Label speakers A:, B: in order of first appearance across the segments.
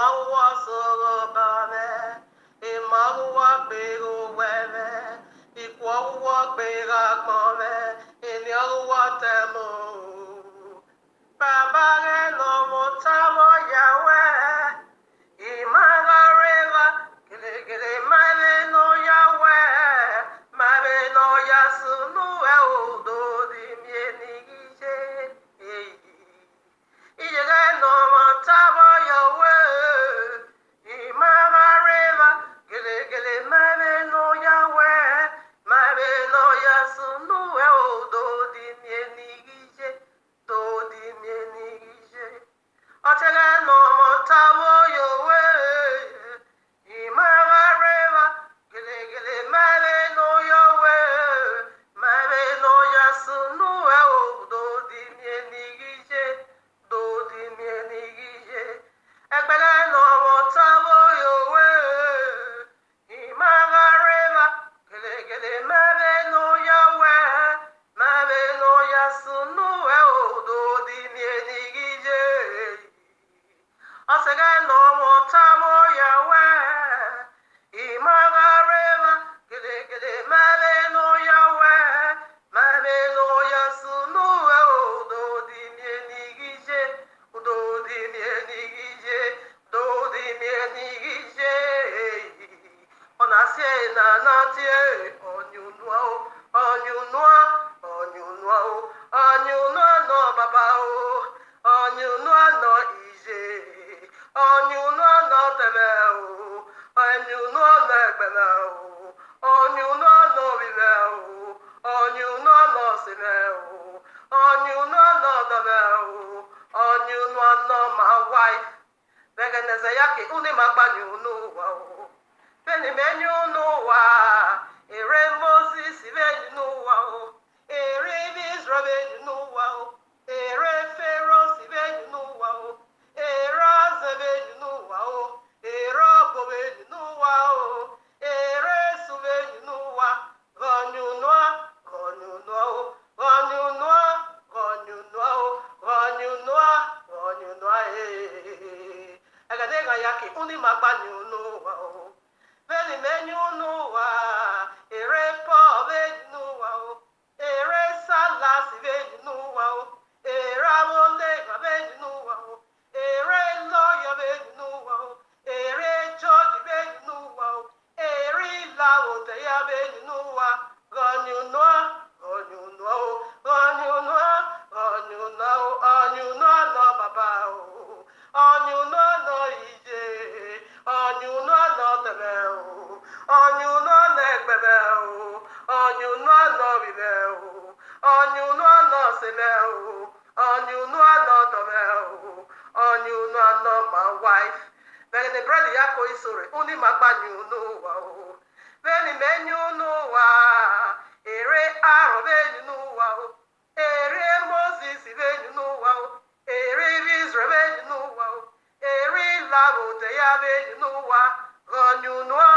A: Imawa sorobame, Imawa bego weme, Ikwawa bega mame, Inyawa temo. Babare no motamo yawe, Imaga reva, Gile mave no yawe, Mave no yasunu eudo di mienigije. Ijege no motamo yawe, Imaga reva, Gile mave no yawe, Mave no yasunu eudo di mienigije. Otega no motabo yowe, Imara reva, gele mare no yowe, mare no yasunu do di mienigije, Egbele no motabo yowe, Imara reva, gele mare no yowe, mare no yasunu do di mienigije. Osega no motamo yawe, Imaga reva, gele mare no yawe, mare no yasunu do di mienigije, do di mienigije. Ona se na natie, onyunwa no baba o, onyunwa no ije. Onyunwa no teme o, onyunwa no egbeme o, onyunwa no vive o, onyunwa no sime o, onyunwa no dome o, onyunwa no my wife. Begeneze yake uni magbanyu n'ụwa o, beni menyu n'ụwa, ere Moses benyu n'ụwa o, ere Israel benyu n'ụwa o, ere Pharaoh benyu n'ụwa o. Uni magbanyu n'ụwa o, beni menyu n'ụwa, ere Paul benyu n'ụwa o, ere Salas benyu n'ụwa o, ere Amolega benyu n'ụwa o, ere Lawyer benyu n'ụwa o, ere George benyu n'ụwa o, ere Ilawote ya benyu n'ụwa, gonyunwa no baba o, onyunwa no ije, onyunwa no teme o, onyunwa no egbeme o, onyunwa no vive o, onyunwa no seme o, onyunwa no tome o, onyunwa no my wife. Begene brother yako isore, uni magbanyu n'ụwa o, beni menyu n'ụwa, ere Aro benyu n'ụwa o, ere Moses benyu n'ụwa o, ere Israel benyu n'ụwa o, ere Labote ya benyu n'ụwa, gonyunwa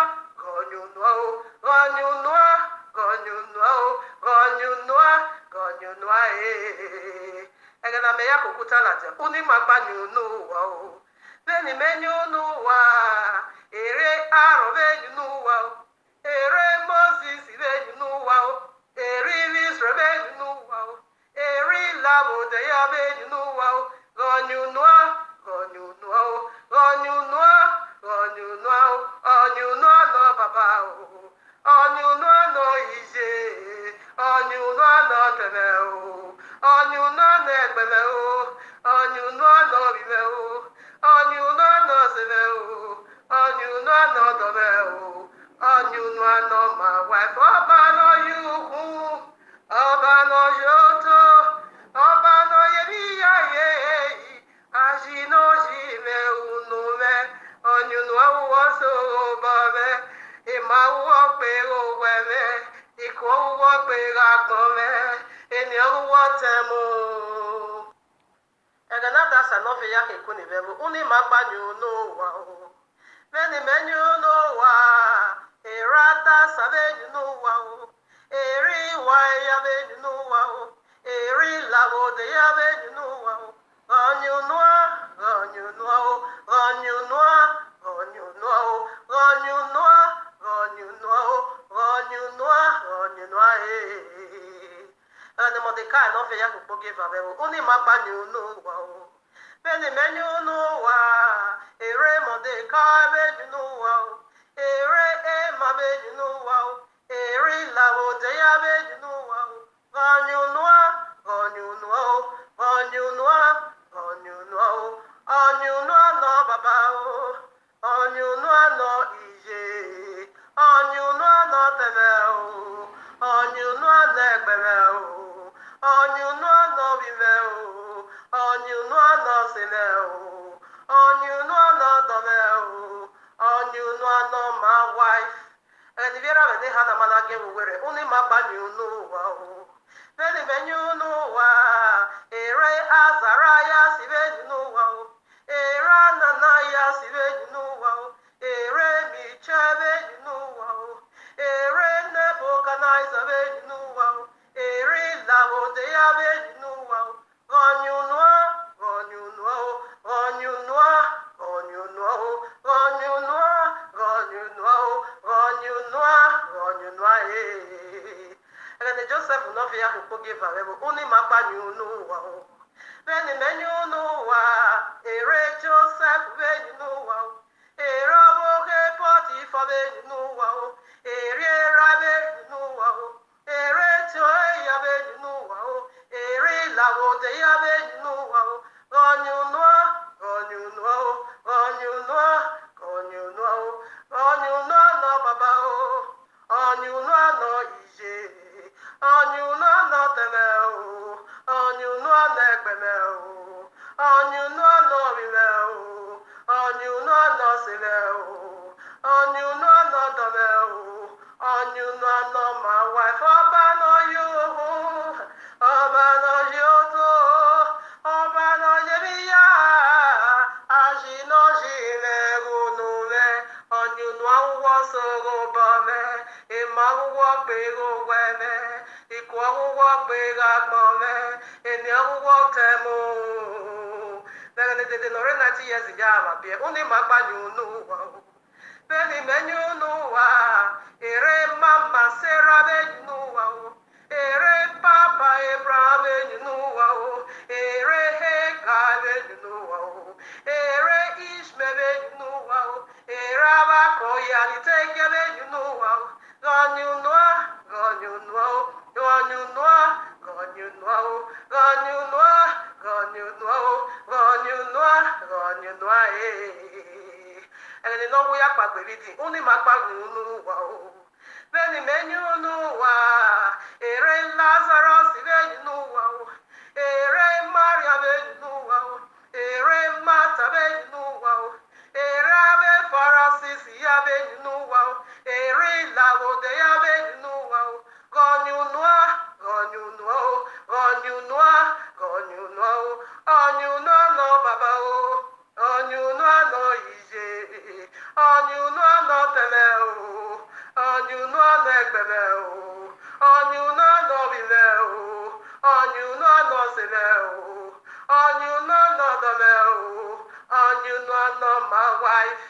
A: Egena me ya kokuta na je, uni magbanyu n'ụwa o, beni menyu n'ụwa, ere Aro benyu n'ụwa o, ere Moses benyu n'ụwa o, ere Israel benyu n'ụwa o, ere Labote ya benyu n'ụwa o, gonyunwa no baba o, onyunwa no ije, onyunwa no teme o, onyunwa no egbeme o, onyunwa no vive o, onyunwa no seme o, onyunwa no dome o, onyunwa no my wife. Ọba no yukwu, ọba no yoto, ọba no yebiya ye, aji no jime unume, onyunwa uwo so bame, ima uwo pe oweme, ikwo uwo pe agbome, eni uwo temo. Egenata sanofe yake kuni bebu, uni magbanyu n'ụwa o, beni menyu n'ụwa, erata sabenyu n'ụwa o, eri wa ya benyu n'ụwa o, eri Labode ya benyu n'ụwa o, onyunwa o, onyunwa fe ya ku poke fa be uni ma pa ni unu wa o beni menu unu wa ere mo de ka be nu wa o ere e ma be nu wa o ere la wo de ya be nu wa o ganyu noa ganyu noa ganyu noa ganyu noa ganyu noa no baba o ganyu noa no ije ganyu noa no teme o ganyu noa no egbeme o ganyu noa no bime o ganyu noa no sele o ganyu noa no dome o ganyu noa no my wife and viera vede hana mana ge were uni mabani unu wa o Beni menyu nuwa, ere azaraya sibe nuwa o, ere nanaya sibe nuwa o, ere michebe nuwa o, ere nebukadneza be nuwa o, ere lawodeya be nuwa o, gonyunwa, gonyunwa o, gonyunwa, gonyunwa o, gonyunwa, gonyunwa o, gonyunwa, gonyunwa Joseph no fe ya ku give avebo uni mapa ni unu wa o beni menyu unu wa ere Joseph be ni unu wa o ere wo ke poti fo be ni unu wa o ere ra be ni unu wa o ere to ya be ni unu wa o ere lawo de ya be ni unu wa o onyu no onyu no onyu no onyu no onyu no no baba o onyu no no ije onyu no no teme o onyu no no egbeme o onyu no no rime o onyu no no sile o onyu no no dome o onyu no no my wife ọba no yo ọba no yo to ọba no yebi ya aji no jile unu le onyu no awụwọ soro bọme ịma awụwọ gbego weme ikú ọwụwọ gbego agbọme ẹni ọwụwọ tẹmu bẹ́ẹ̀ ni dèdè lọ́rẹ́ 90 years ìjà àmàbíẹ́ ó ní màá gbà ní inú wa o bẹ́ẹ̀ ni mẹ́nyú inú wa èrè mama sarah bẹ́ẹ̀ nínú wa o èrè papa abraham bẹ́ẹ̀ nínú wa o èrè heka bẹ́ẹ̀ nínú wa o èrè ishmael bẹ́ẹ̀ nínú wa o èrè abakọ̀yà ní tẹ́gẹ́ bẹ́ẹ̀ nínú wa o gọ̀nyùnúà gọ̀nyùnúà o gọ̀nyùnúà gọ̀nyùnúà o gọ̀nyùnúà gọ̀nyùnúà o gọ̀nyùnúà gọ̀nyùnúà ẹni náà wúyà pàgbèrè dì ó ní màá pàgbèrè wa o bẹ́ẹ̀ni mẹ́nyú nù wá èrè Lazarus bẹ́ẹ̀ nínú wa o èrè Maria bẹ́ẹ̀ nínú wa o èrè Martha bẹ́ẹ̀ nínú wa o èrè abẹ́ Francis yá bẹ́ẹ̀ nínú wa o èrè Làwọ̀dé yá bẹ́ẹ̀ nínú wa o gọ̀nyùnúà gọ̀nyùnúà o gọ̀nyùnúà gọ̀nyùnúà o ọ̀nyùnúà nọ bàbá o ọ̀nyùnúà nọ ìjẹ ọ̀nyùnúà nọ tẹ̀lẹ̀ o ọ̀nyùnúà nọ ẹgbẹ̀lẹ̀ o ọ̀nyùnúà nọ bìlẹ̀ o ọ̀nyùnúà nọ sílẹ̀ o ọ̀nyùnúà nọ dọ̀lẹ̀ o ọ̀nyùnúà nọ my wife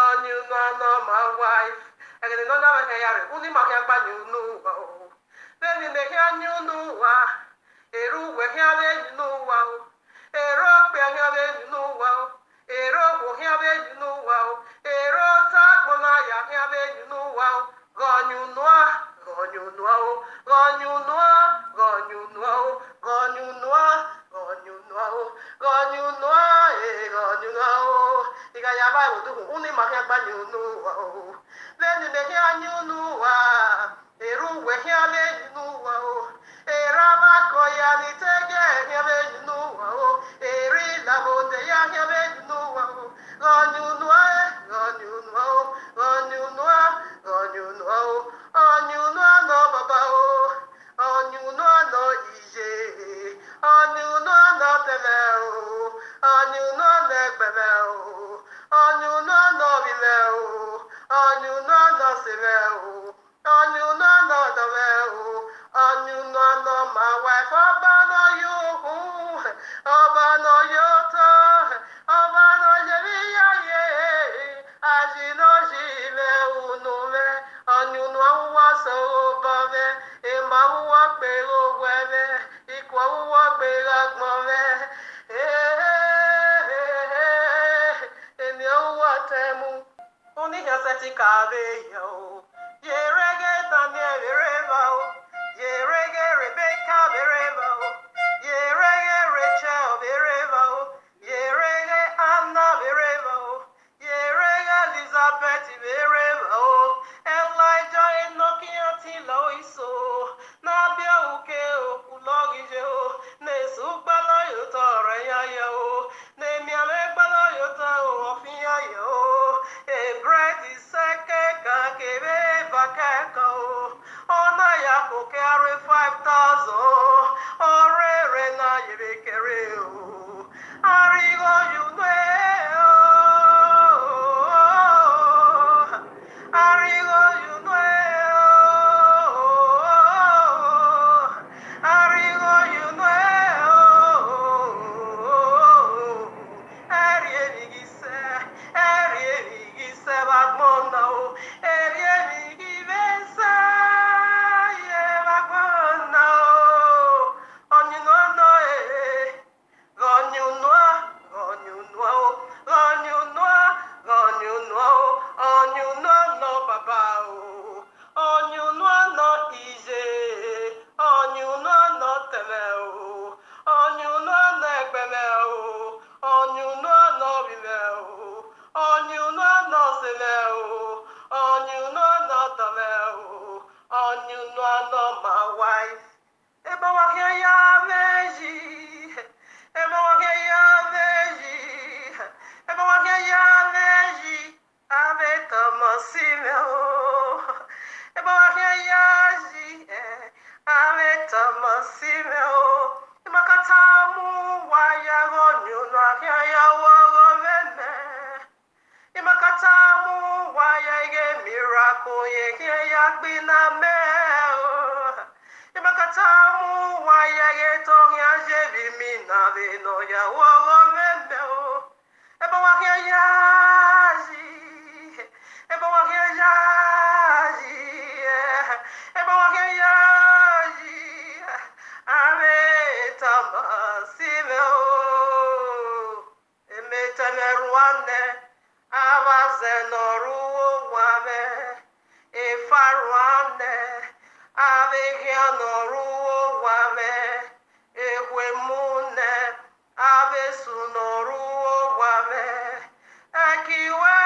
A: ọ̀nyùnúà nọ my wife ẹ̀gẹ̀dẹ̀ náà náà ẹ̀yà rẹ̀ ó ní màá kí a gbà ní inú wa o bẹ́ẹ̀ ni lè kí a ní inú wa èrú wẹ̀ kí a bẹ́ẹ̀ nínú wa o èrú ọ̀pẹ̀ kí a bẹ́ẹ̀ nínú wa o èrú òkú kí a bẹ́ẹ̀ nínú wa o èrú tágbọ̀nàyà kí a bẹ́ẹ̀ nínú wa o gọ̀nyùnúà gọ̀nyùnúà o gọ̀nyùnúà gọ̀nyùnúà o gọ̀nyùnúà gọ̀nyùnúà o gọ̀nyùnúà gọ̀nyùnúà o ìkàyà báyìí wò dùkú ó ní màá kí a gbà ní inú wa o lẹ́nu lè kí a ní inú wa èrú wẹ̀ kí a bẹ́ẹ̀ nínú wa o èrú abakọ̀yà ní tẹ́gẹ̀ kí a bẹ́ẹ̀ nínú wa o èrú Làwọ̀déyà kí a bẹ́ẹ̀ nínú wa o gọ̀nyùnúà gọ̀nyùnúà o gọ̀nyùnúà gọ̀nyùnúà o ọ̀nyùnúà nọ bàbá o ọ̀nyùnúà nọ ìjẹ ọ̀nyùnúà nọ tẹ̀lẹ̀ o ọ̀nyùnúà nọ ẹgbẹ̀lẹ̀ o ọ̀nyùnúà nọ bìlẹ̀ o ọ̀nyùnúà nọ sílẹ̀ o ọ̀nyùnúà nọ dọ̀lẹ̀ o ọ̀nyùnúà nọ my wife ọba nọ yóò ọba nọ yóò tọ́ ọba nọ yẹbi yáyé àjìnàjì ilẹ̀ unu mẹ́ ọ̀nyùnúà wúwọ́ sọ̀rọ̀ bọ̀ mẹ́ ìmọ̀ wúwọ́ pé owó ẹ̀mẹ́ ikú temu. Uninya seti kabe yo. Yerege Daniel Bereva. Yerege Rebecca Bereva. Yerege Rachel Bereva. Yerege Anna Bereva. Yerege Elizabeth Bereva. Elijah Enoki Atilo Iso. Nabia Uke Ulogije. Nesu Bala Yotore Yayo. Nemiame Bala Yota Ofia Yo. Bread is seke kakebe bakeko. Ona ya ko carry 5,000. Orere na yebekere o. Arigo you know. Arigo you know. Arigo you know. Arievigise. Arievigise bagmondo. Arievigise. Bagmondo. On you know, on you know, no, papa, on you know, no, easy, on you know, no, temeo, on you know, negbemeo, on you know, no, bimeo, on you know, no, semeo, on you know, no, temeo, on you know, no, my wife. Eba wahia ya veji, eba wahia ya veji, eba wahia ya veji, ave tamasime o, eba wahia ya ji, ave tamasime o, imakatamu waya gonyu na wahia ya wago vene, imakatamu waya ge miracle ye ya gbina me o. Imakatamu waya getong ya jebi mina vino ya wago memeo. Eba wahia yaji, eba wahia yaji, eba wahia yaji. Ame tamasime o, eme temeruane, abaze noru wame, efaruane. Avegia noru wame, ehwemune, avesu noru wame, akiwe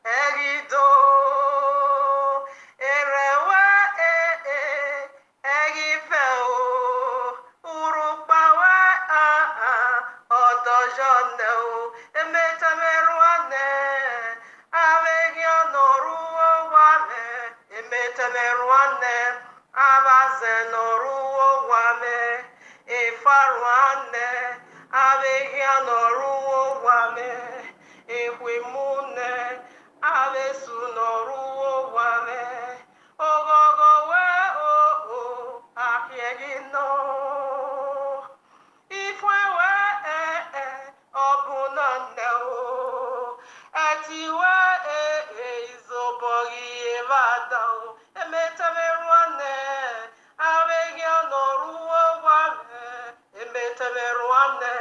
A: egido, erewe egife urupawe odojone emetemeruane, avegia noru wame. Emetemeruane, abaze noruo wame, efaruane, abehia noruo wame, ehwemune, abesu noruo wame, ogogo we ahiegino. Ifwe we obunane o, etiwe izobogi evada o, emetemeruane, abegia noruo wame, emetemeruane,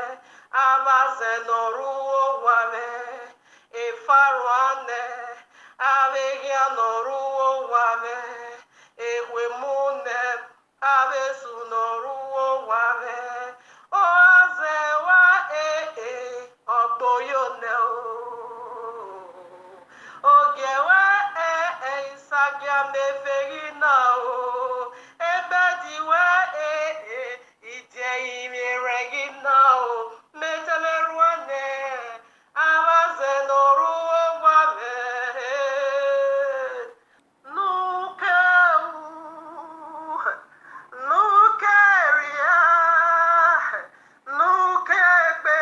A: abaze noruo wame, efaruane, abegia noruo wame, ehwemune, abesu noruo wame, oazewa ogboyone o. Ogewe isagia mefegi na o. Ebediwe ije imiregi na o. Metemeruane, abaze noruo wame. Nukeria, nukegbe,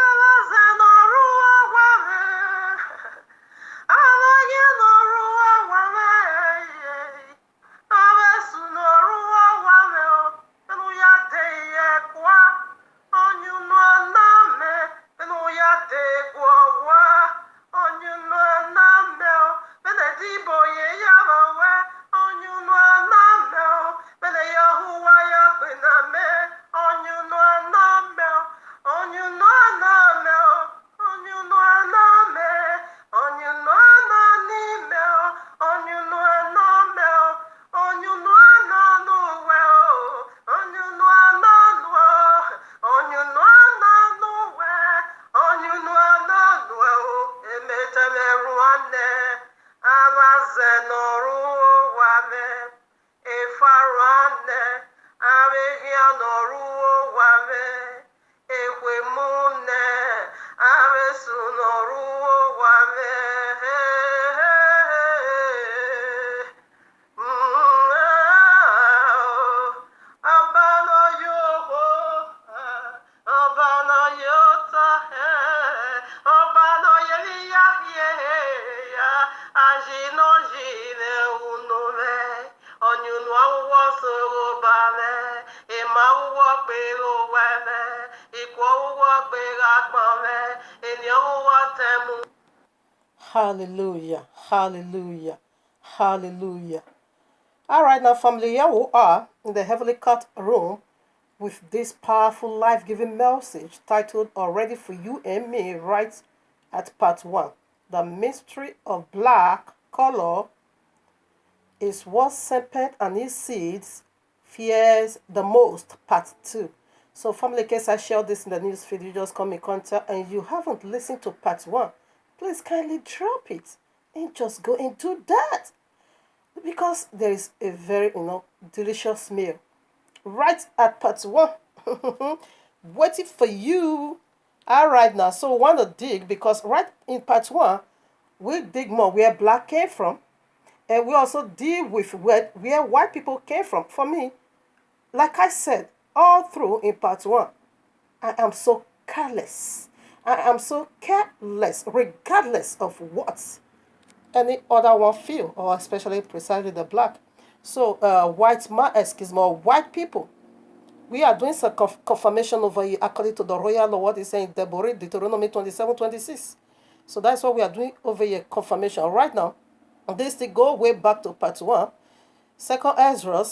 A: abaze noruo wame. Abaye noruo wame, abesu noruo wame. Benu ya de ye kwa, onyu no name. Benu ya de kwa wa, onyu no name. Benedibo ye yabawe, onyu no name. Bene Yahuwa ya bename, onyu no name. Onyu no name, onyu nọrụ wame efarane abehia nọrụ wame ekwemune abesu nọrụ wame
B: Hallelujah, hallelujah, hallelujah. All right, now, family, here we are in the Heavenly Court room with this powerful life giving message titled Already for You and Me, right at part 1. The mystery of black color is what serpent and his seeds fears the most, part 2. So, family, in case I share this in the news feed, you just come in contact and you haven't listened to part 1, please kindly drop it and just go and do that, because there is a very delicious meal right at part 1 waiting for you. All right, now, so we want to dig, because right in part 1 we dig more where black came from, and we also deal with where white people came from. For me, like I said all through in part 1, I am so careless. I am so careless, regardless of what any other one feel, or especially precisely the black. So, white people, we are doing some confirmation over here according to the royal law. What is saying, Deuteronomy 27:26. So that's what we are doing over here, confirmation right now. This thing go way back to part 1, Second Ezra,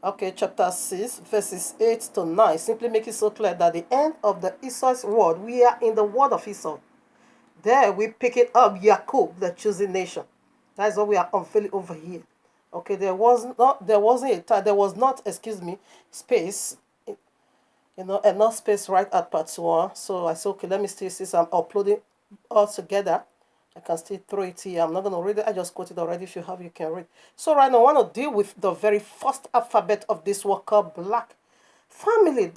B: okay, chapter 6, verses 8 to 9. Simply make it so clear that the end of the Esau's word, we are in the word of Esau. There we pick it up, Jacob, the chosen nation. That's what we are unveiling over here. Okay, there was not, space, enough space right at part 1. So I said, okay, let me still, since I'm uploading all together, I can still throw it here. I'm not going to read it. I just quoted already. If you have, you can read. So right now, I want to deal with the very first alphabet of this word called black. Family,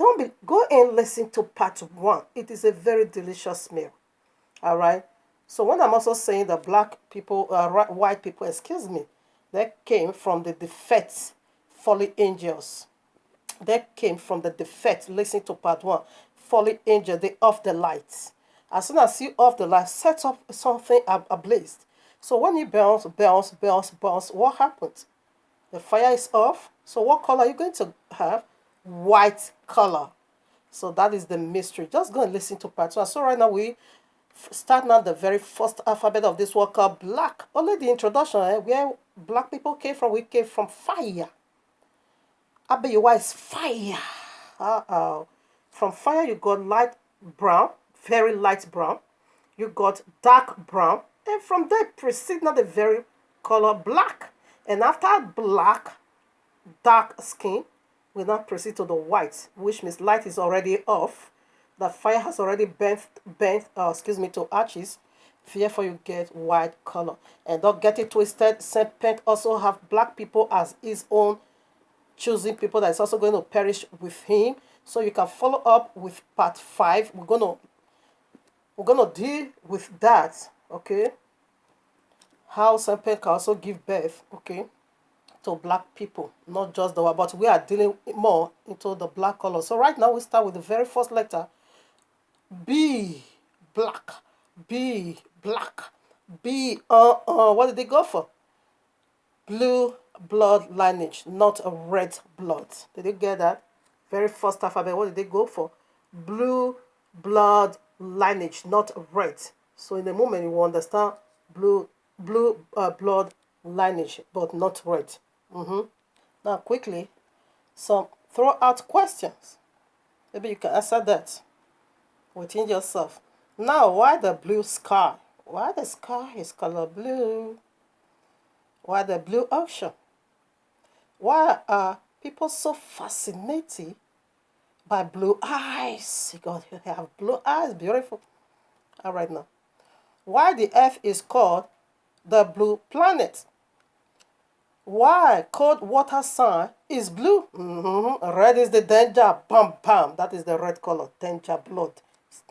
B: go and listen to part 1. It is a very delicious meal. All right. So when I'm also saying that black people, white people, they came from the defect, fallen angels. They came from the defect. Listen to part 1. Fallen angel, they off the lights. As soon as you off the light, set up something ablaze. So when you bounce, what happens? The fire is off. So what color are you going to have? White color. So that is the mystery. Just go and listen to part 1. So right now we start now the very first alphabet of this word called black. Only the introduction, where black people came from, we came from fire. Abeyewa is fire. From fire you got light brown, very light brown. You got dark brown. And from there proceed now the very color black. And after black, dark skin, we now proceed to the white, which means light is already off. The fire has already bent to ashes. Therefore, you get white color. And don't get it twisted. Serpent also have black people as his own choosing people that is also going to perish with him. So you can follow up with part 5. We're gonna deal with that. Okay. How serpent can also give birth. Okay. To black people, not just the one, but we are dealing more into the black color. So right now we start with the very first letter, B, black, B, black, B. What did they go for? Blue blood lineage, not a red blood. Did you get that? Very first alphabet. What did they go for? Blue blood lineage, not red. So in a moment you will understand blue blood lineage, but not red. Now quickly, some throw out questions. Maybe you can answer that within yourself. Now, why the blue sky? Why the sky is color blue? Why the blue ocean? Why are people so fascinated by blue eyes? God, you have blue eyes, beautiful. All right now. Why the Earth is called the blue planet? Why cold water sign is blue? Red is the danger. Bam, bam. That is the red color. Danger, blood.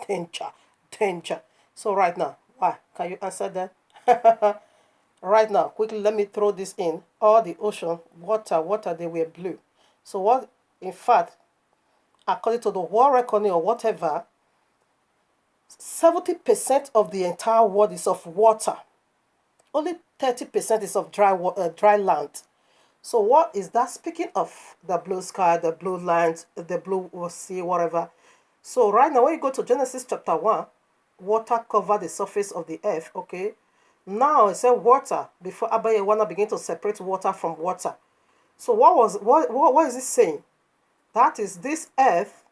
B: Danger, danger. So right now, why? Can you answer that? Right now, quickly, let me throw this in. All the ocean, water, they were blue. So what, in fact, according to the world reckoning or whatever, 70% of the entire world is of water. Only 30% is of dry land. So what is that? Speaking of the blue sky, the blue land, the blue sea, whatever. So right now, when you go to Genesis chapter 1, water covered the surface of the earth, okay? Now it said water, before Abayewana began to separate water from water. So what is it saying? That is, this earth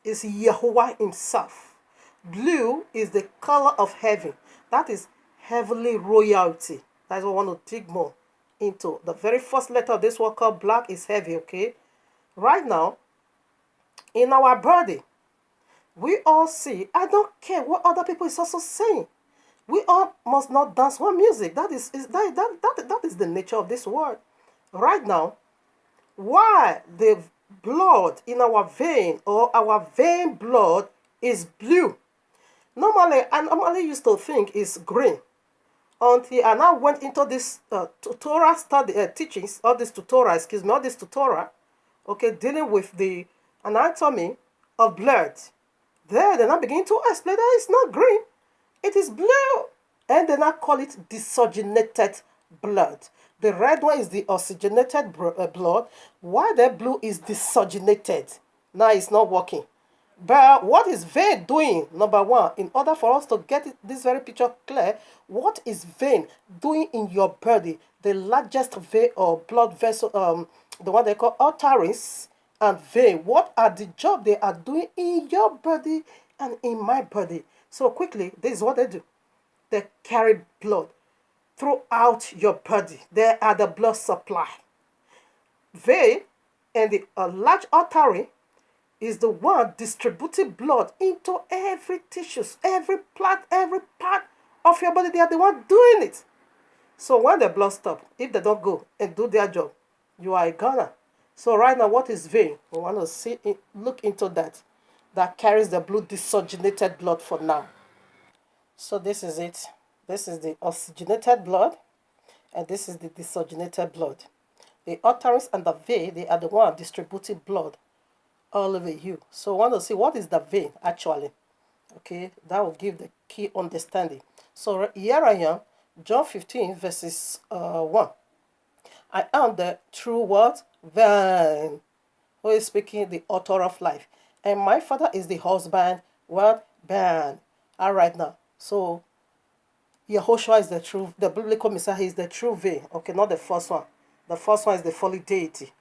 B: is Yahuwah himself. Blue is the color of heaven. That is heavenly royalty. That's what I want to dig more into. The very first letter of this word called black is heavy, okay? Right now, in our body, we all see, I don't care what other people is also saying. We all must not dance one music. That is the nature of this world. Right now, why the blood in our vein or our vein blood is blue. I normally used to think it's green until I now went into this tutorial study teachings, all this tutorial, okay, dealing with the anatomy of blood. There, then I begin to explain that it's not green, it is blue, and then I call it deoxygenated blood. The red one is the oxygenated blood, while the blue is deoxygenated. Now it's not working. But what is vein doing? Number one, in order for us to get this very picture clear, what is vein doing in your body? The largest vein or blood vessel, the one they call arteries and vein. What are the job they are doing in your body and in my body? So quickly, this is what they do. They carry blood throughout your body. They are the blood supply. Vein and the large artery is the one distributing blood into every tissues, every part of your body. They are the one doing it. So when the blood stops, if they don't go and do their job, you are a goner. So right now, what is vein? We want to look into that. That carries the blue deoxygenated blood for now. So this is it. This is the oxygenated blood, and this is the deoxygenated blood. The arteries and the vein, they are the one distributing blood all over you. So I want to see what is the vein actually. Okay, that will give the key understanding. So here I am, John 15 verses 1. I am the true word, vine, who is speaking, the author of life. And my Father is the husband, word, ban. All right now. So Yehoshua is the biblical Messiah is the true vein. Okay, not the first one. The first one is the fallen deity,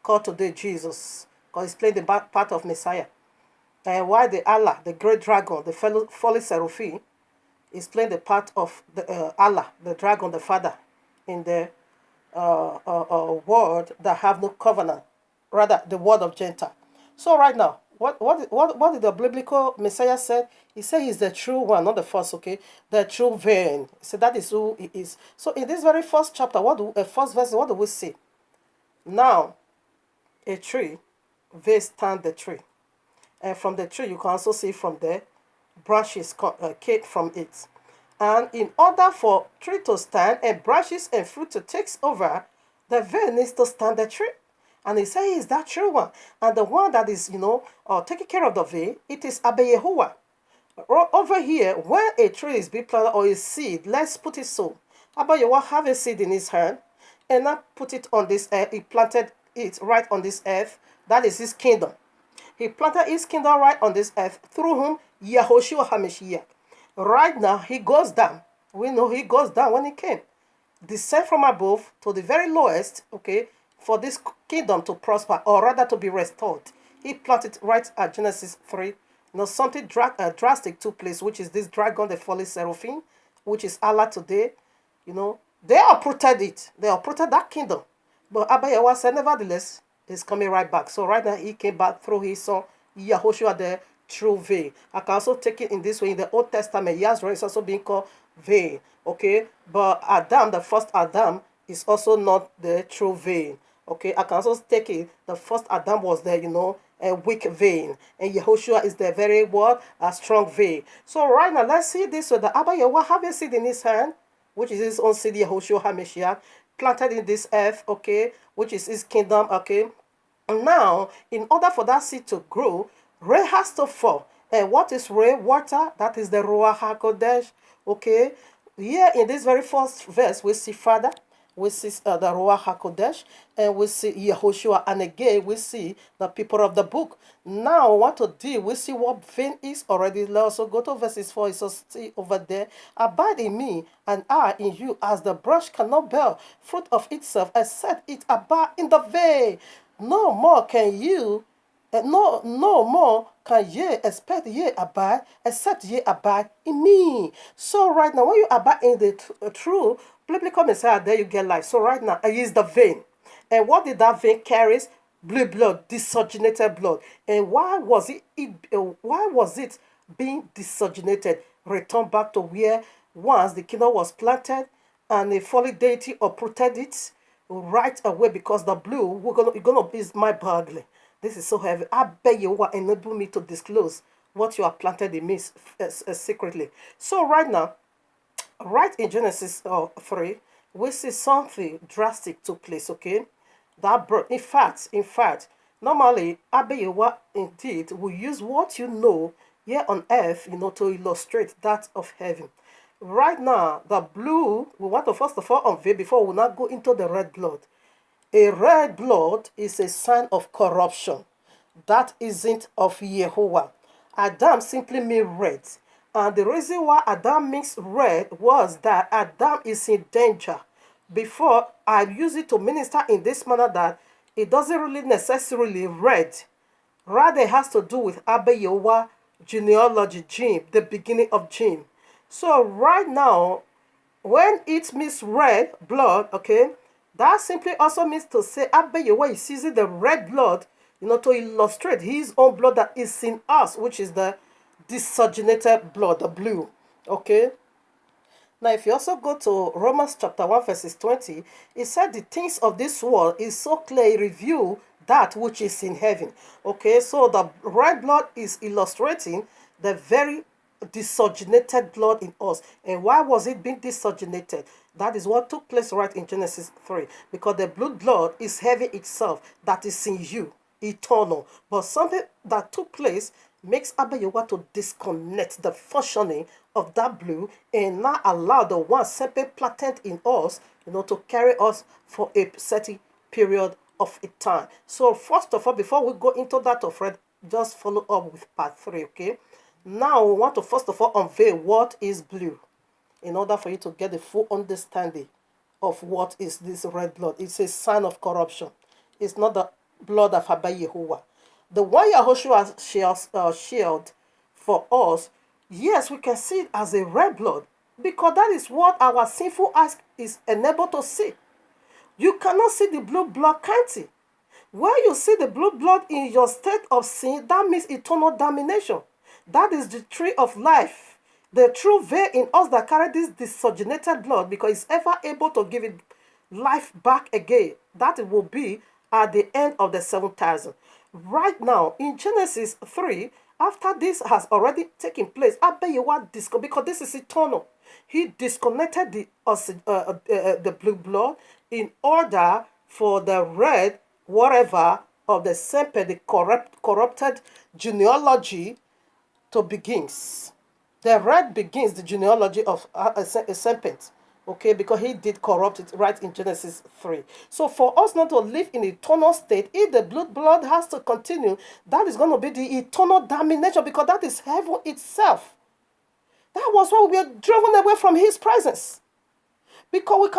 B: called today Jesus, because he's playing the part of Messiah. And why the Allah, the great dragon, the fallen seraphim, is playing the part of the Allah, the dragon, the father, in the world that have no covenant, rather the word of Gentile. So right now, what did the biblical Messiah say? He said he's the true one, not the first, okay? The true vein. So that is who he is. So in this very first chapter, first verse, what do we see? Now, a tree, they stand the tree. And from the tree, you can also see from there, branches came from it. And in order for tree to stand and branches and fruit to take over, the vein needs to stand the tree. And he says he's that true one. And the one that is, taking care of the vein, it is Abba Yehoshua. Over here, when a tree is being planted or a seed, let's put it so. Abba Yehoshua have a seed in his hand and not put it on this earth. He planted it right on this earth. That is his kingdom. He planted his kingdom right on this earth through whom Yahushua HaMashiach. Right now, he goes down. We know he goes down when he came. Descend from above to the very lowest, okay, for this kingdom to prosper, or rather to be restored. He planted right at Genesis 3. Something drastic took place, which is this dragon, the fallen seraphim, which is Allah today. They uprooted it. They uprooted that kingdom. But Abba Yehoshua said, nevertheless, he's coming right back. So right now, he came back through his son, Yahushua, the true vein. I can also take it in this way. In the Old Testament, Yahweh is also being called vein. Okay? But Adam, the first Adam, is also not the true vein. Okay, I can also take it. The first Adam was there, a weak vein, and Yehoshua is the very what? A strong vein. So right now, let's see this. So the Abba Yehovah have a seed in his hand, which is his own seed, Yehoshua HaMashiach, planted in this earth, okay, which is his kingdom, okay. Now, in order for that seed to grow, rain has to fall. And what is rain? Water. That is the Ruach HaKodesh. Okay. Here in this very first verse, we see Father, we see the Ruach HaKodesh, and we see Yehoshua. And again, we see the people of the book. Now, what to do? We see what vein is already. Let's also go to verses 4. It's see over there. Abide in me, and I in you, as the branch cannot bear fruit of itself, except it abide in the vein. No more can you, no more can ye expect ye abide, except ye abide in me. So right now, when you abide in the true biblical Messiah, there you get life. So right now, he is the vein. And what did that vein carry? Blue blood, desogenated blood. And why was it being desogenated? Return back to where once the kingdom was planted and a fallen deity uprooted it right away, because the blue you're gonna is my burglar. This is so heavy. I beg you will enable me to disclose what you have planted in me secretly. So right now, right in Genesis 3, we see something drastic took place, okay? That brought, in fact, normally, Abeyewa indeed will use what you know here on earth, to illustrate that of heaven. Right now, the blue, we want to first of all unveil before we now go into the red blood. A red blood is a sign of corruption. That isn't of Yehovah. Adam simply means red. And the reason why Adam means red was that Adam is in danger. Before, I use it to minister in this manner that it doesn't really necessarily red. Rather, it has to do with Abba Yehovah genealogy, gene, the beginning of gene. So right now, when it means red blood, okay, that simply also means to say Abba Yehovah is using the red blood, to illustrate his own blood that is in us, which is the desogenated blood, the blue. Okay. Now, if you also go to Romans chapter 1, verses 20, it said the things of this world is so clearly reveal that which is in heaven. Okay, so the red blood is illustrating the very desogenated blood in us. And why was it being desogenated? That is what took place right in Genesis 3. Because the blood is heaven itself that is in you, eternal. But something that took place makes Abba Yehovah to disconnect the functioning of that blue and not allow the one simply patent in us, to carry us for a certain period of a time. So first of all, before we go into that of red, just follow up with part 3, okay? Now we want to first of all unveil what is blue in order for you to get the full understanding of what is this red blood. It's a sign of corruption. It's not the blood of Abba Yehovah. The one Yahushua shield for us, yes, we can see it as a red blood because that is what our sinful eyes is enabled to see. You cannot see the blue blood, can't you? When you see the blue blood in your state of sin, that means eternal damnation. That is the tree of life. The true vein in us that carry this desogenated blood, because it's ever able to give it life back again. That will be at the end of the 7,000. Right now, in Genesis 3, after this has already taken place, Abba Yehovah because this is eternal. He disconnected the blue blood in order for the red, whatever, of the serpent, the corrupted genealogy to begins. The red begins the genealogy of a serpent. Okay, because he did corrupt it right in Genesis 3. So for us not to live in eternal state, if the blood has to continue, that is going to be the eternal damnation, because that is heaven itself. That was why we were driven away from his presence. Because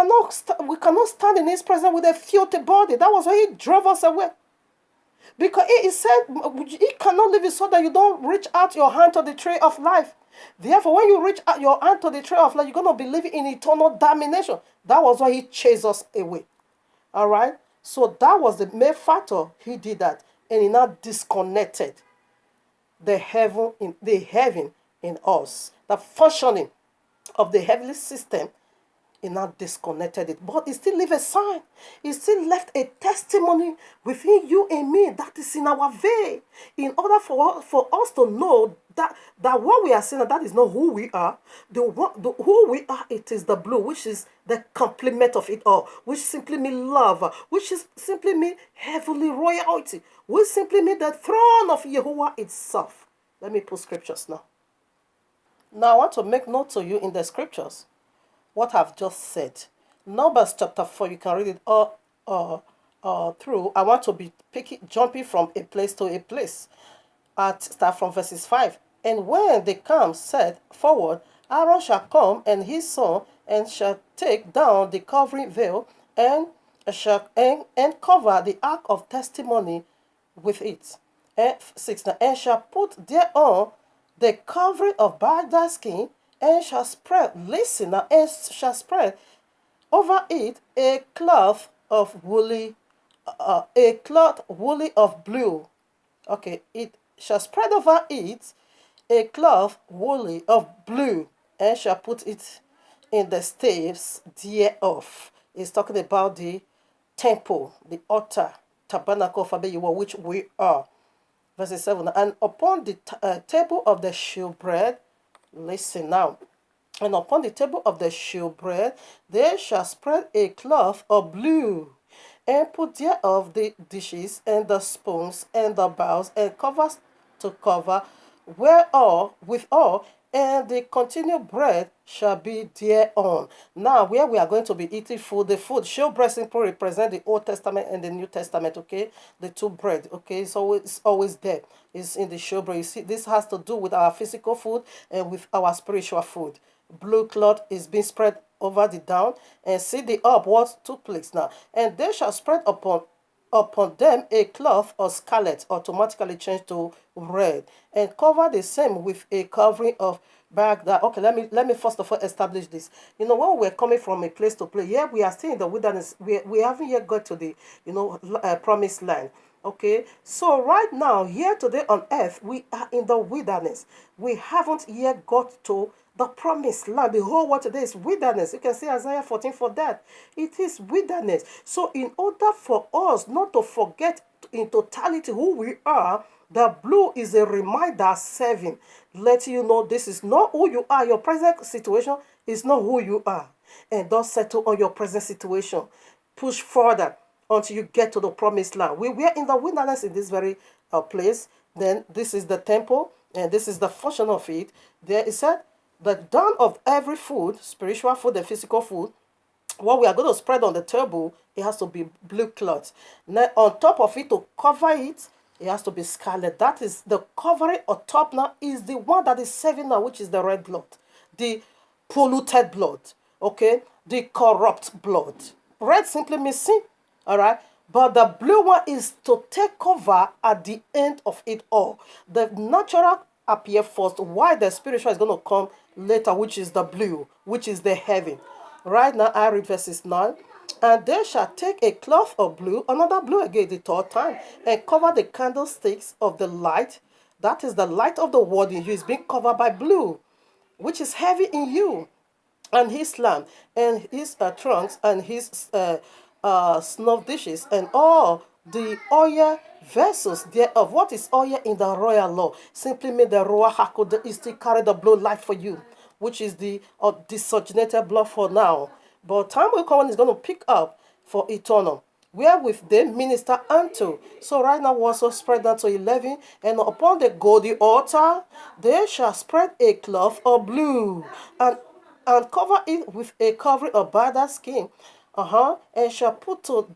B: we cannot stand in his presence with a filthy body. That was why he drove us away. Because he said he cannot leave it so that you don't reach out your hand to the tree of life. Therefore, when you reach out your hand to the tree of life, you're going to be living in eternal damnation. That was why he chased us away. All right? So that was the main factor. He did that. And he now disconnected the heaven in us. The functioning of the heavenly system He now disconnected it. But it still left a sign. It still left a testimony within you and me that is in our vein. In order for us to know that what we are saying, that is not who we are. Who we are, it is the blue, which is the complement of it all, which simply means love, which is simply mean heavenly royalty, which simply mean the throne of Yehovah itself. Let me put scriptures now. Now I want to make note to you in the scriptures what I've just said. Numbers chapter 4, you can read it all through. I want to be jumping from a place to a place. Start from verses 5. And when they come, said forward, Aaron shall come and his son, and shall take down the covering veil, and cover the ark of testimony with it. And 6. And shall put thereon the covering of barley skin, and shall spread, listen now, and shall spread over it a cloth woolly of blue. Okay, it shall spread over it a cloth woolly of blue, and shall put it in the staves thereof. It's talking about the temple, the altar, tabernacle of Yehovah, which we are. Verse 7. And upon the table of the shewbread, listen now. And upon the table of the shewbread, they shall spread a cloth of blue, and put thereof the dishes, and the spoons, and the bowls, and covers to cover, with all, and the continued bread shall be thereon. Now, where we are going to be eating food, the food, shewbread simply represent the Old Testament and the New Testament, okay? The two bread, okay? So it's always there. It's in the shewbread. You see, this has to do with our physical food and with our spiritual food. Blue cloth is being spread over the down, and see the up what took place now. And they shall spread upon them a cloth of scarlet, automatically changed to red, and cover the same with a covering of bag. That okay, let me first of all establish this. You know, when we're coming from a place to place, yeah, we are still in the wilderness. We haven't yet got to the promised land. Okay, so right now, here today on earth, we are in the wilderness. We haven't yet got to the promised land. The whole world today is wilderness. You can see Isaiah 14 for that. It is wilderness. So in order for us not to forget in totality who we are, the blue is a reminder serving, letting you know this is not who you are. Your present situation is not who you are. And don't settle on your present situation. Push further until you get to the promised land. We were in the wilderness in this very place. Then this is the temple, and this is the function of it. There it said, the dawn of every food, spiritual food and physical food, what we are going to spread on the table, it has to be blue cloth. Now, on top of it, to cover it, it has to be scarlet. That is the covering on top now is the one that is serving now, which is the red blood, the polluted blood, okay, the corrupt blood. Red simply means sin, all right. But the blue one is to take cover at the end of it all. The natural appear first, while the spiritual is going to come later, which is the blue, which is the heaven. Right now, I read verses 9. And they shall take a cloth of blue, another blue again the third time, and cover the candlesticks of the light. That is the light of the word in you is being covered by blue, which is heavy in you, and his lamp, and his trunks, and his snuff dishes, and all the oil vessels thereof. What is oil in the royal law? Simply mean the Ruach HaKodesh is to carry the blood life for you, which is the desogenated blood for now. But time will come when it's going to pick up for eternal, wherewith they minister unto. So right now we also spread that to 11. And upon the golden altar, they shall spread a cloth of blue, and cover it with a covering of barley skin, and shall put to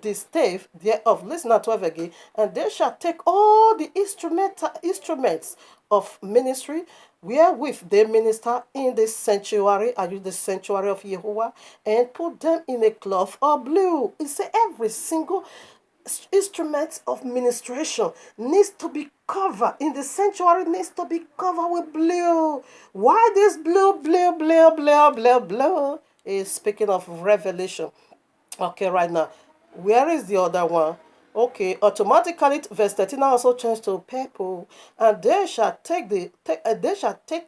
B: the stave thereof. Listen at 12 again. And they shall take all the instruments of ministry, wherewith they minister in the sanctuary, are you the sanctuary of Yehovah, and put them in a cloth of blue. It's every single instrument of ministration needs to be covered in the sanctuary, needs to be covered with blue. Why this blue is speaking of revelation. Okay, right now, where is the other one? Okay, automatically verse 13 also changed to purple. And they shall take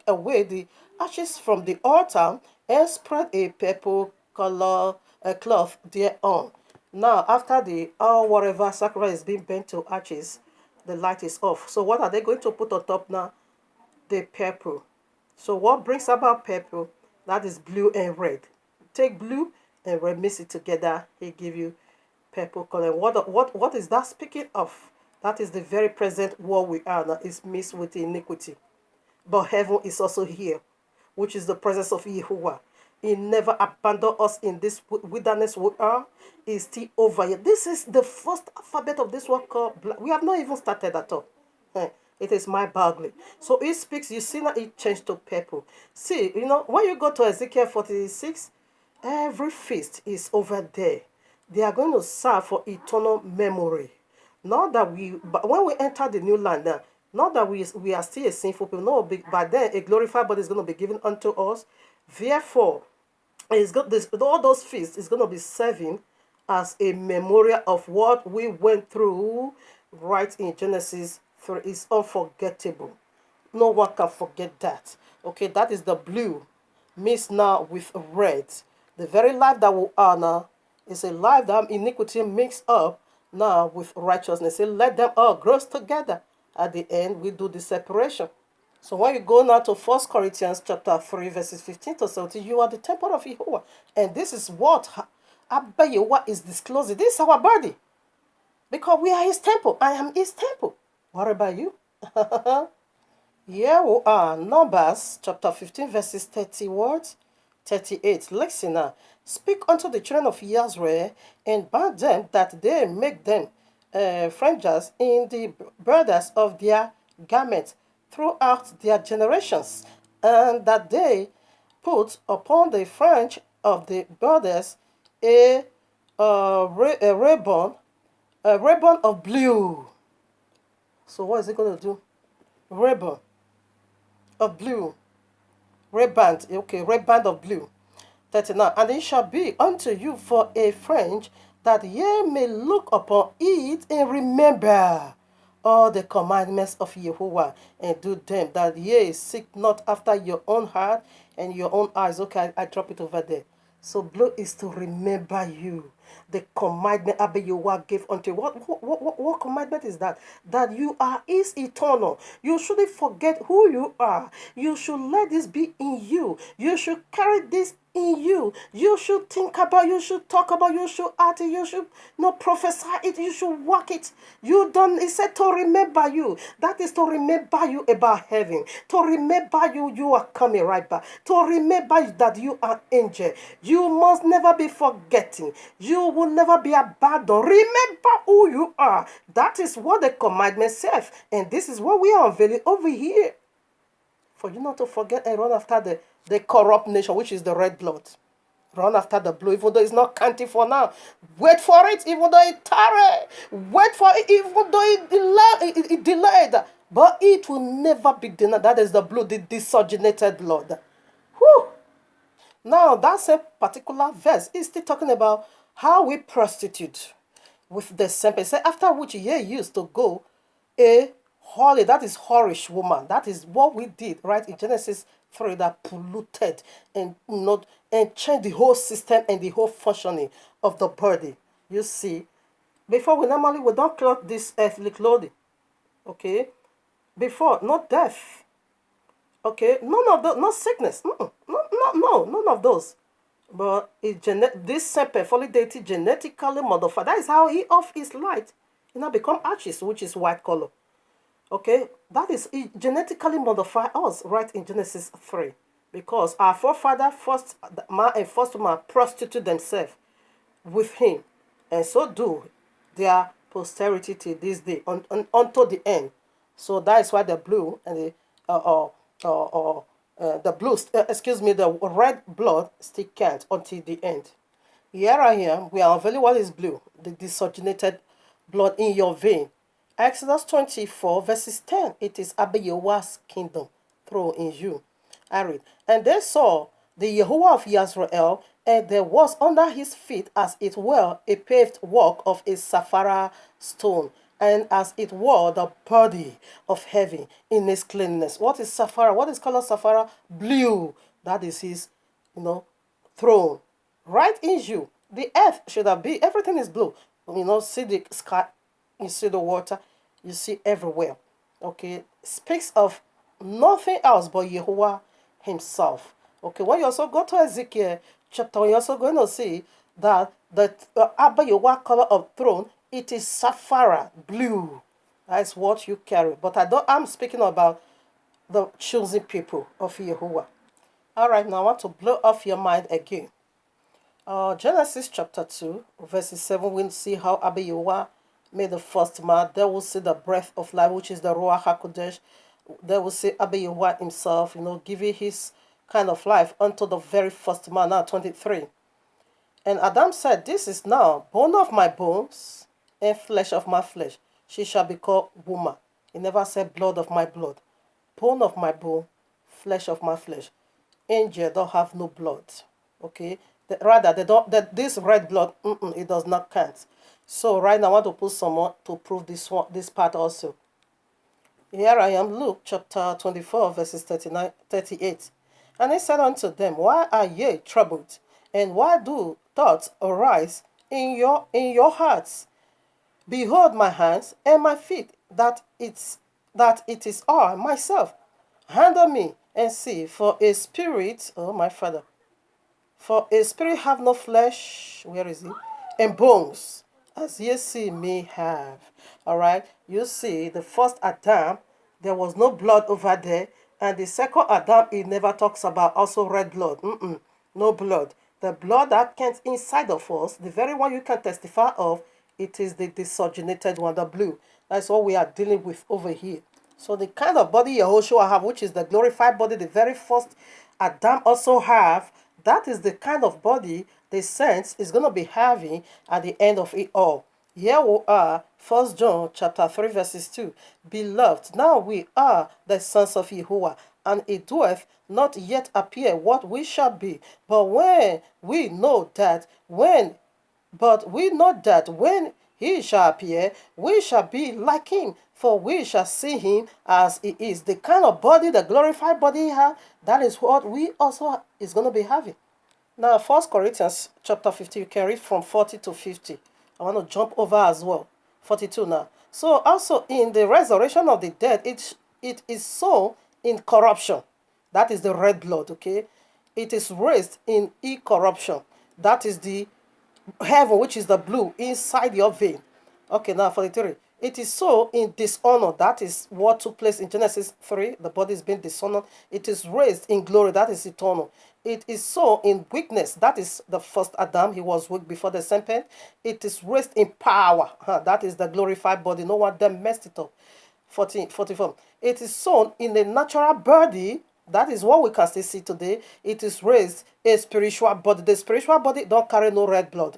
B: away the ashes from the altar, and spread a purple color cloth thereon. Now, after the whatever sacrifice is being burnt to ashes, the light is off. So what are they going to put on top now? The purple. So what brings about purple? That is blue and red. Take blue and red, mix it together. He give you purple color. What is that speaking of? That is the very present world we are now. Is mixed with iniquity. But heaven is also here, which is the presence of Yahuwah. He never abandoned us in this wilderness we are. He's still over here. This is the first alphabet of this word called black. We have not even started at all. It is my boggling. So it speaks, you see now it changed to purple. See, when you go to Ezekiel 46, every feast is over there. They are going to serve for eternal memory. Not that but when we enter the new land now, not that we are still a sinful people, no, but then a glorified body is going to be given unto us. Therefore, all those feasts is going to be serving as a memorial of what we went through right in Genesis 3. It's unforgettable. No one can forget that. Okay, that is the blue mixed now with red. The very life that we are now is a life that iniquity mixed up now with righteousness. So let them all grow together. At the end, we do the separation. So when you go now to 1 Corinthians chapter 3, verses 15 to 17, you are the temple of Yahuwah. And this is what Abba Yahuwah is disclosing. This is our body. Because we are his temple. I am his temple. What about you? Here we are. Numbers chapter 15, verses 30 words. 38. Listen now. Speak unto the children of Israel and bind them that they make them fringes in the borders of their garments throughout their generations, and that they put upon the fringe of the borders a ribbon of blue. So what is it going to do? Ribbon of blue. Red band, okay, red band of blue. 39. And it shall be unto you for a fringe, that ye may look upon it and remember all the commandments of Yahuwah, and do them, that ye seek not after your own heart and your own eyes. Okay, I drop it over there. So blue is to remember you. The commandment Abba Yahuwah gave unto you. What commandment is that? That you are is eternal. You shouldn't forget who you are. You should let this be in you. You should carry this in you. You should think about, you should talk about, you should act it, you should not prophesy it, you should work it. You don't, it said to remember you. That is to remember you about heaven. To remember you are coming right back. To remember that you are angel. You must never be forgetting. You will never be abandoned. Remember who you are. That is what the commandment says. And this is what we are unveiling over here. For you not to forget and run after the corrupt nation, which is the red blood. Run after the blue, even though it's not counting for now. Wait for it, even though it tarry. Wait for it, even though it delayed. But it will never be denied. That is the blue, the desogenated blood. Whew. Now, that's a particular verse. It's still talking about how we prostitute with the same. Say, after which ye used to go a holy, that is whorish woman. That is what we did, right? In Genesis 3, that polluted and changed the whole system and the whole functioning of the body. You see, before we don't clothe this earthly clothing. Okay? Before, not death. Okay? None of those, not sickness. No, none of those. But this same deity genetically modified. That is how he off his light. Become ashes, which is white color. Okay, that is, it genetically modify us right in Genesis 3. Because our forefather, first man and first woman, prostitute themselves with him. And so do their posterity till this day, until the end. So that is why the blue and the red blood still can't until the end. Here I am, we are unveiling what is blue, the desogenated blood in your vein. Exodus 24, verses 10. It is Abba Yahuwah's kingdom through in you. I read. And they saw the Yahuwah of Israel, and there was under his feet, as it were, a paved walk of a sapphire stone, and as it were, the body of heaven in his cleanness. What is sapphire? What is color sapphire? Blue. That is his throne right in you. The earth should have been, everything is blue. See the sky, you see the water, you see everywhere. Okay, speaks of nothing else but Yehovah himself. Okay, when you also go to Ezekiel chapter, you're also going to see that the Abba Yehovah color of throne, it is sapphire blue. That's what you carry. But I'm speaking about the chosen people of Yehovah. All right, now I want to blow off your mind again. Genesis chapter 2, verses 7, we'll see how Abba Yehovah made the first man. There will see the breath of life, which is the Ruach HaKodesh. There will see Abba Yehovah himself, giving his kind of life unto the very first man. Now 23. And Adam said, this is now bone of my bones and flesh of my flesh. She shall be called woman. He never said blood of my blood. Bone of my bone, flesh of my flesh. Angel don't have no blood. Okay? Rather, they don't. This red blood, it does not count. So right now, I want to put some more to prove this part also. Here I am, Luke chapter 24, verses 38. And he said unto them, why are ye troubled? And why do thoughts arise in your hearts? Behold my hands and my feet, that it is I myself. Handle me and see, for a spirit, oh my Father, for a spirit have no flesh, where is it? And bones, as ye see me have. All right, you see, the first Adam, there was no blood over there. And the second Adam, it never talks about also red blood. No blood. The blood that comes inside of us, the very one you can testify of, it is the desogenated one, the blue. That's what we are dealing with over here. So the kind of body Yehoshua have, which is the glorified body, the very first Adam also have, that is the kind of body the saints is going to be having at the end of it all. Here we are, 1 John chapter 3 verses 2. Beloved, now we are the sons of Yehovah, and it doeth not yet appear what we shall be. But we know that when he shall appear, we shall be like him, for we shall see him as he is. The kind of body, the glorified body he has, that is what we also is going to be having. Now, 1 Corinthians chapter 50, you can read from 40 to 50. I want to jump over as well. 42 now. So also in the resurrection of the dead, it is so in corruption. That is the red blood, okay? It is raised in incorruption. That is the heaven, which is the blue, inside your vein. Okay, now 43. It is so in dishonor. That is what took place in Genesis 3. The body is being dishonored. It is raised in glory. That is eternal. It is so in weakness. That is the first Adam. He was weak before the serpent. It is raised in power. That is the glorified body. No one then messed it up. 44. It is sown in a natural body. That is what we can still see today. It is raised a spiritual body. The spiritual body don't carry no red blood.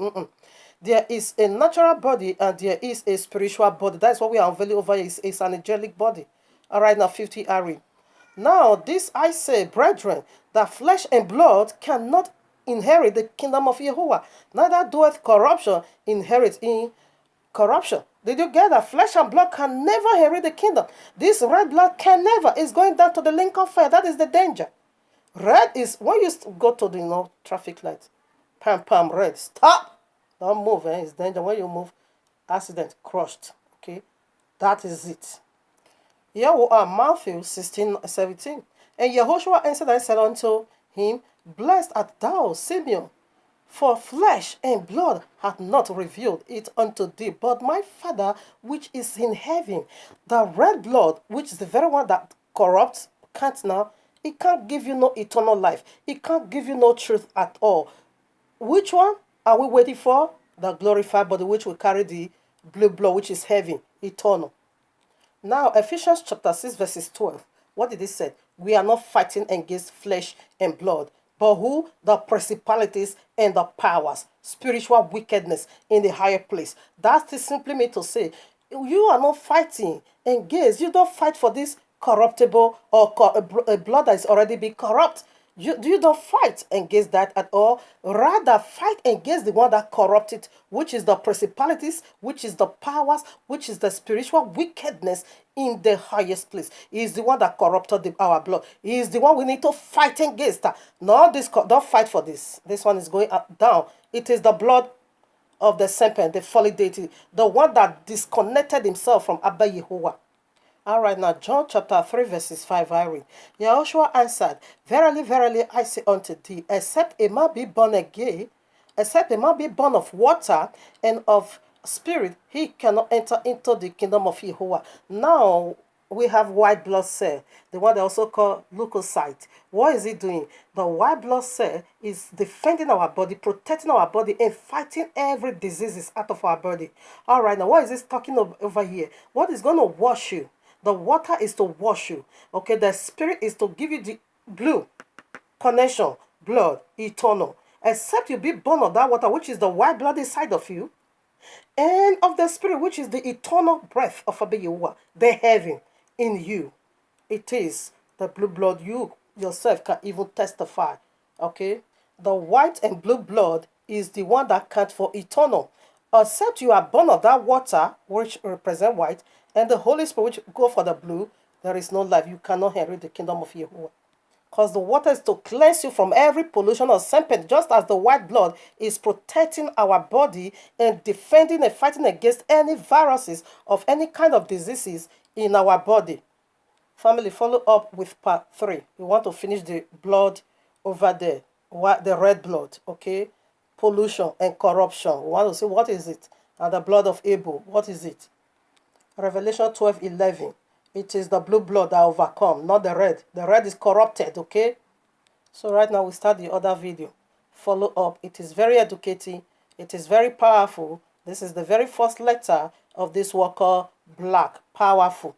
B: There is a natural body and there is a spiritual body. That's what we are unveiling over here. It's an angelic body. All right, now 50 I read. Now this I say, brethren, that flesh and blood cannot inherit the kingdom of Yehovah. Neither doeth corruption inherit in corruption. Did you get that? Flesh and blood can never inherit the kingdom. This red blood can never. It's going down to the link of fire. That is the danger. Red is when you go to the traffic light. Pam, red. Stop. Don't move. It's danger. When you move, accident, crushed. Okay, that is it. Here we are, Matthew 16:17. And Yehoshua answered and said unto him, Blessed art thou, Simeon, for flesh and blood hath not revealed it unto thee, but my Father which is in heaven. The red blood, which is the very one that corrupts, it can't give you no eternal life. It can't give you no truth at all. Which one are we waiting for? The glorified body, which will carry the blue blood, which is heaven, eternal. Now, Ephesians chapter 6, verses 12. What did it say? We are not fighting against flesh and blood, but who? The principalities and the powers, spiritual wickedness in the higher place. That simply means to say, you are not fighting against, you don't fight for this corruptible or a blood that is already been corrupt. You don't fight against that at all. Rather, fight against the one that corrupt it, which is the principalities, which is the powers, which is the spiritual wickedness in the highest place. He is the one that corrupted our blood. He is the one we need to fight against. No, don't fight for this. This one is going up, down. It is the blood of the serpent, the fallen deity, the one that disconnected himself from Abba Yehovah. All right, now John chapter 3, verses 5, I read. Yahushua answered, Verily, verily, I say unto thee, except a man be born again, except a man be born of water and of spirit, he cannot enter into the kingdom of Yehovah. Now, we have white blood cell, the one they also call leukocyte. What is it doing? The white blood cell is defending our body, protecting our body, and fighting every diseases out of our body. All right, now what is this talking over here? What is going to wash you? The water is to wash you. Okay, the spirit is to give you the blue connection, blood, eternal. Except you be born of that water, which is the white blood inside of you, and of the spirit, which is the eternal breath of Abba Yehovah, the heaven in you. It is the blue blood. You yourself can even testify. Okay, the white and blue blood is the one that counts for eternal. Except you are born of that water, which represent white, and the Holy Spirit, which go for the blue, there is no life. You cannot inherit the kingdom of Yehovah. Because the water is to cleanse you from every pollution or serpent, just as the white blood is protecting our body and defending and fighting against any viruses of any kind of diseases in our body. Family, follow up with part 3. We want to finish the blood over there, the red blood, okay? Pollution and corruption. We want to see what is it? And the blood of Abel, what is it? Revelation 12:11. It is the blue blood that overcome, not the red. The red is corrupted, okay? So right now we start the other video. Follow up. It is very educating. It is very powerful. This is the very first letter of this word called black. Powerful.